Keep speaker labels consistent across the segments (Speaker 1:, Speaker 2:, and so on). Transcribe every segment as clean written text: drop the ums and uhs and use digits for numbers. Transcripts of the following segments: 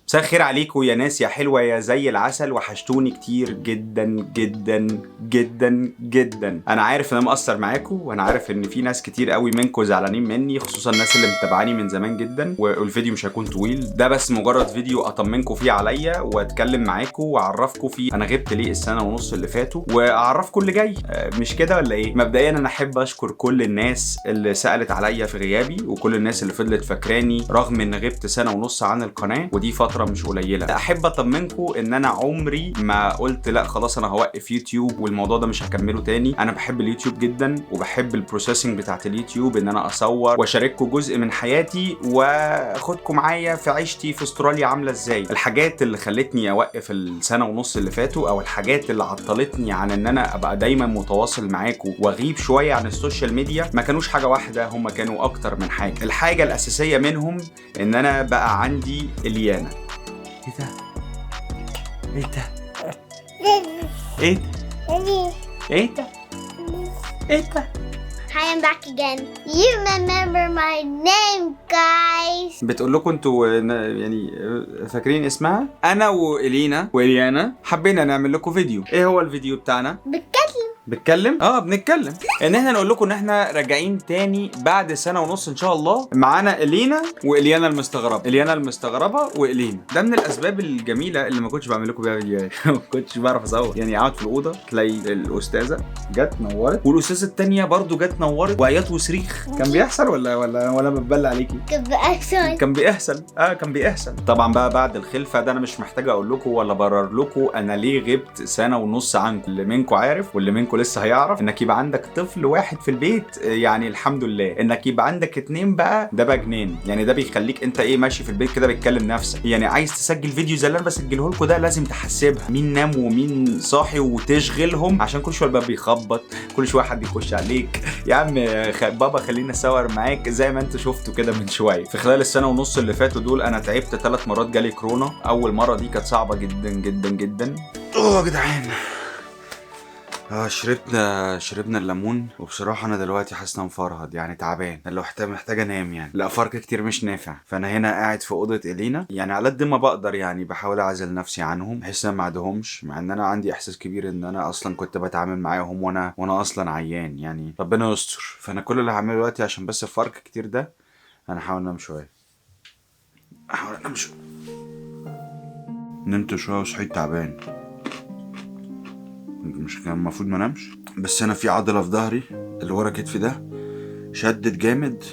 Speaker 1: مساء الخير عليكم يا ناس يا حلوة يا زي العسل، وحشتوني كتير جدا جدا جدا جدا. انا عارف ان انا مقصر معاكم، وانا عارف ان في ناس كتير قوي منكم زعلانين مني، خصوصا الناس اللي متابعاني من زمان جدا. والفيديو مش هيكون طويل، ده بس مجرد فيديو اطمنكم فيه عليا واتكلم معاكم واعرفكم فيه انا غبت ليه السنة ونص اللي فاتوا، واعرفكم اللي جاي. مش كده ولا ايه؟ مبدئيا انا احب اشكر كل الناس اللي سألت عليا في غيابي، وكل الناس اللي فضلت فاكراني رغم ان غبت سنة ونص عن القناة، ودي فترة مش قليلة. احب اطمنكم ان انا عمري ما قلت لا خلاص انا هوقف يوتيوب والموضوع ده مش هكمله تاني. انا بحب اليوتيوب جدا، وبحب البروسيسنج بتاعت اليوتيوب، ان انا اصور واشارككم جزء من حياتي واخدكم معايا في عيشتي في استراليا عاملة ازاي. الحاجات اللي خلتني اوقف السنة ونص اللي فاتوا، او الحاجات اللي عطلتني عن ان انا ابقى دايما متواصل معاكم واغيب شوية عن السوشيال ميديا، ما كانوش حاجة واحدة، هم كانوا اكتر من حاجة. الحاجة الاساسية منهم ان انا بقى عندي اليانا. ايه ده؟ ايه ده؟ ايه ده؟ ايه ده؟ ايه ده؟
Speaker 2: Hi, I'm back again. You remember my name, guys.
Speaker 1: بتقول لكم انتوا يعني فاكرين اسمها؟ انا واليانا حبينا نعمل لكم فيديو. ايه هو الفيديو بتاعنا؟ بنتكلم بنتكلم ان احنا نقول لكم ان احنا راجعين تاني بعد سنه ونص ان شاء الله. معانا الينا واليانا المستغربه والينا. ده من الاسباب الجميله اللي ما كنتش بعمل لكم بيها فيديوهات. ما كنتش بعرف اصور، يعني اقعد في الاوضه تلاقي الاستاذه جت نورت، والاستاذه الثانيه برضو جت نورت، وعياط وصريخ. كان بيحصل ولا بتبلع عليكي؟ كان بيحصل طبعا. بقى بعد الخلفه ده انا مش محتاج اقول لكم ولا برر لكم انا ليه غبت سنه ونص عنكم. اللي منكم عارف واللي منكم لسه هيعرف. انك يبقى عندك طفل واحد في البيت يعني الحمد لله. انك يبقى عندك 2 بقى ده بقى جنين. يعني ده بيخليك انت ايه ماشي في البيت كده بتكلم نفسك. يعني عايز تسجل فيديو زي اللي انا بسجله لكم ده، لازم تحسبها مين نام ومين صاحي وتشغلهم، عشان كل شويه الباب بيخبط، كل شويه حد يخش عليك. يا عم بابا خلينا اصور معاك زي ما انتوا شفتوا كده من شويه. في خلال السنه ونص اللي فاتوا دول انا تعبت 3 مرات، جالي كورونا. اول مره دي كانت صعبه جدا جدا جدا. يا جدعان شربنا الليمون، وبصراحه انا دلوقتي حاسس ان انا مفرهد، يعني تعبان، اللي محتاج انام. يعني لا فرق كتير مش نافع. فانا هنا قاعد في اوضه الينا، يعني على قد ما بقدر يعني بحاول اعزل نفسي عنهم بحيث ان ما اعدهمش، مع ان انا عندي احساس كبير ان انا اصلا كنت بتعامل معاهم وانا اصلا عيان، يعني ربنا يستر. فانا كل اللي هعمله دلوقتي عشان بس الفرق كتير ده، انا هحاول انام شويه. نمت شويه وصحيت تعبان، مش كان المفروض ما نامش، بس انا في عضله في ظهري اللي ورا كتفي ده شدت جامد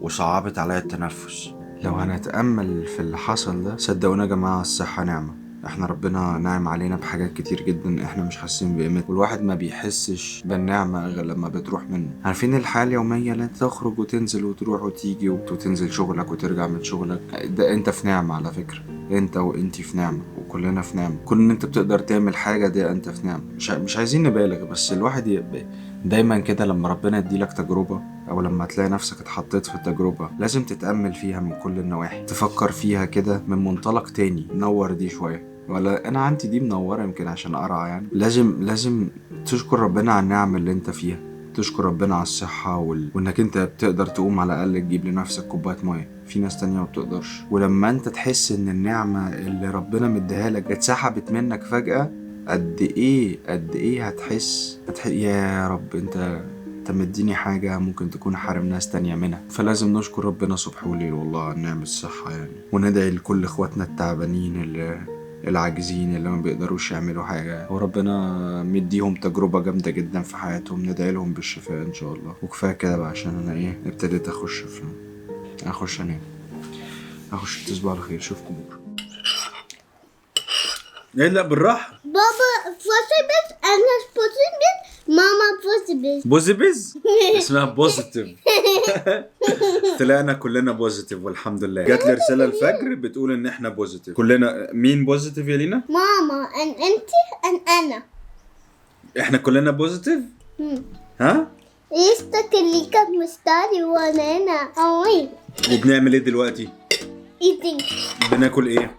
Speaker 1: وصعبت عليا التنفس. لو هنتامل في اللي حصل ده، صدقونا يا جماعه الصحه نعمه. احنا ربنا نعم علينا بحاجات كتير جدا احنا مش حاسين بقيمتها، والواحد ما بيحسش بالنعمه غير لما بتروح منه. عارفين الحياه اليوميه اللي انت تخرج وتنزل وتروح وتيجي وتنزل شغلك وترجع من شغلك، ده انت في نعمه على فكره. انت وانتي في نعمه، وكلنا في نعمه. كل ان انت بتقدر تعمل حاجه دي انت في نعمه. مش عايزين نبالغ، بس الواحد دايما كده لما ربنا يديلك تجربه، او لما تلاقي نفسك اتحطيت في التجربه، لازم تتامل فيها من كل النواحي، تفكر فيها كده من منطلق تاني، نور دي شويه، ولا انا عندي دي منوره يمكن عشان ارعى. يعني لازم تشكر ربنا على النعم اللي انت فيها، تشكر ربنا على الصحه وانك انت بتقدر تقوم على الاقل تجيب لنفسك كوبايه ميه. في ناس تانية ما بتقدرش. ولما انت تحس ان النعمه اللي ربنا مديها لك اتسحبت منك فجاه، قد ايه هتحس يا رب انت مديني حاجة ممكن تكون حارم ناس تانية منها. فلازم نشكر ربنا صبح وليل والله على نعم الصحة يعني، وندعي لكل اخواتنا التعبانين العاجزين اللي ما بيقدروش يعملوا حاجة، وربنا مديهم تجربة جامدة جدا في حياتهم، ندعي لهم بالشفاء ان شاء الله. وكفاية كده بقى عشان انا ابتديت اخش انام. تصبحوا على خير، اشوفكم بكرة. لا بالراحة.
Speaker 2: Baba, Fosibis, Anna Fosibis, Mama Fosibis.
Speaker 1: بوزيبيز اسمها بوزيتيف. طلعنا كلنا بوزيتيف والحمد لله. جات لي رسالة الفجر بتقول ان احنا بوزيتيف كلنا. مين بوزيتيف يا لينا؟
Speaker 2: Mama, and Auntie, and Anna.
Speaker 1: احنا كلنا بوزيتيف. ها؟
Speaker 2: لسه اللي كانت مستاري وانا هنا
Speaker 1: وبنعمل ايه دلوقتي؟
Speaker 2: eating
Speaker 1: بناكل ايه؟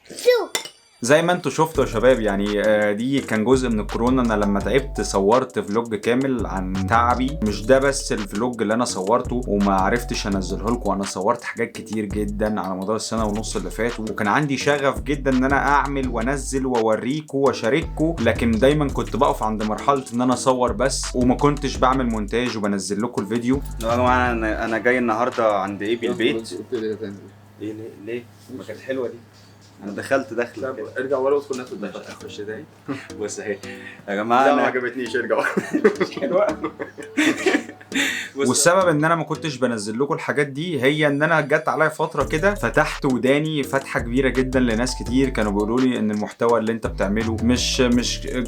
Speaker 2: soup.
Speaker 1: زي ما انتوا شفتوا يا شباب يعني دي كان جزء من الكورونا. انا لما تعبت صورت فلوج كامل عن تعبي. مش ده بس الفلوج اللي انا صورته وما عرفتش انزله لكم، انا صورت حاجات كتير جدا على مدار السنه ونص اللي فاتوا، وكان عندي شغف جدا ان انا اعمل وانزل واوريكم واشارككم، لكن دايما كنت بقف عند مرحله ان انا اصور بس وما كنتش بعمل مونتاج وبنزل لكم الفيديو. يا جماعه انا جاي النهارده عند ايه بالبيت. ايه ليه ما كانت حلوه دي؟ انا دخلت دخله كده.
Speaker 3: ارجع ورا وادخل نفس الدخله.
Speaker 1: اخش ده بص اهي يا جماعه.
Speaker 3: لا ما عجبتنيش، ارجع ورا.
Speaker 1: مش حلوه. والسبب ان انا ما كنتش بنزل لكم الحاجات دي هي ان انا جت عليا فتره كده فتحت وداني فتحه كبيره جدا لناس كتير كانوا بيقولوا لي ان المحتوى اللي انت بتعمله مش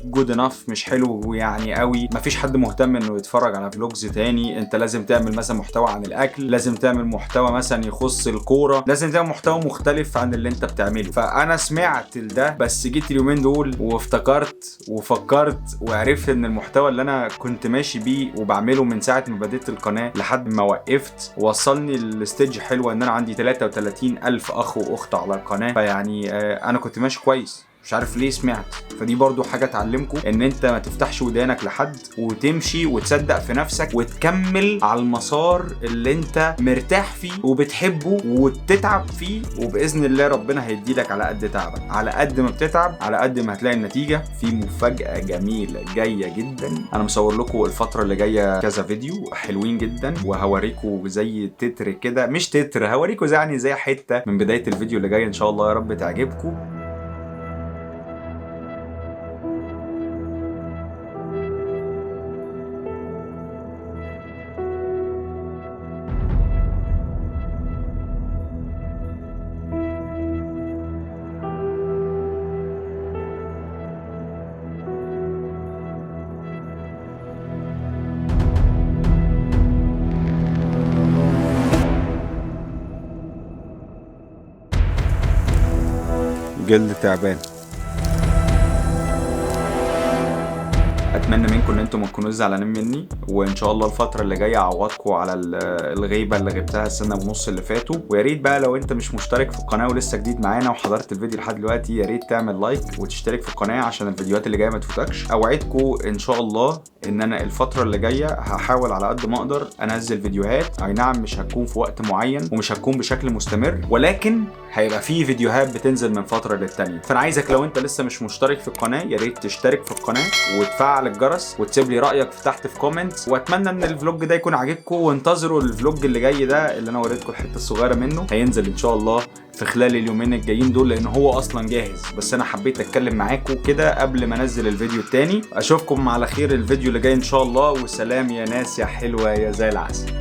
Speaker 1: جود انف، مش حلو يعني قوي، مفيش حد مهتم انه يتفرج على فلوجز تاني. انت لازم تعمل مثلا محتوى عن الاكل، لازم تعمل محتوى مثلا يخص الكوره، لازم تعمل محتوى مختلف عن اللي انت بتعمله. فانا سمعت ده، بس جيت اليومين دول وافتكرت وفكرت وعرفت ان المحتوى اللي انا كنت ماشي بيه وبعمله من ساعه ما بديت القناه لحد ما وقفت وصلني للستيج حلوه ان انا عندي 33,000 اخ واخت على القناه. فيعني انا كنت ماشي كويس، مش عارف ليه سمعت. فدي برضو حاجة تعلمكم ان انت ما تفتحش ودانك لحد وتمشي وتصدق في نفسك وتكمل على المسار اللي انت مرتاح فيه وبتحبه وتتعب فيه، وبإذن الله ربنا هيديلك على قد تعبك. على قد ما بتتعب على قد ما هتلاقي النتيجة. في مفاجأة جميلة جاية جدا، انا مصور لكم الفترة اللي جاية كذا فيديو حلوين جدا، وهوريكم زي تتر كده، مش تتر، هوريكم يعني زي حتة من بداية الفيديو اللي جاي ان شاء الله. يا رب تعجبكم. جلد تعبان. اتمنى منكم ان انتم ما تكونوش زعلانين مني، وان شاء الله الفتره اللي جايه اعوضكم على الغيبه اللي غبتها السنه ونص اللي فاتوا. ويا ريت بقى لو انت مش مشترك في القناه ولسه جديد معانا وحضرت الفيديو لحد دلوقتي، يا ريت تعمل لايك وتشترك في القناه عشان الفيديوهات اللي جايه ما تفوتكش. اوعدكم ان شاء الله ان انا الفتره اللي جايه هحاول على قد ما اقدر انزل فيديوهات. اي نعم مش هتكون في وقت معين ومش هتكون بشكل مستمر، ولكن هيبقى فيه فيديوهات بتنزل من فتره للتانيه. فانا عايزك لو انت لسه مش مشترك في القناه يا ريت تشترك في القناه وتفعل الجرس وتسيب لي رايك في تحت في كومنتس. واتمنى ان الفلوج ده يكون عاجبكم، وانتظروا الفلوج اللي جاي ده اللي انا وريتكم الحته الصغيره منه، هينزل ان شاء الله في خلال اليومين الجايين دول، لان هو اصلا جاهز. بس انا حبيت اتكلم معاكم كده قبل ما انزل الفيديو التاني. اشوفكم على خير الفيديو اللي جاي ان شاء الله، وسلام يا ناس يا حلوه يا زي العسل.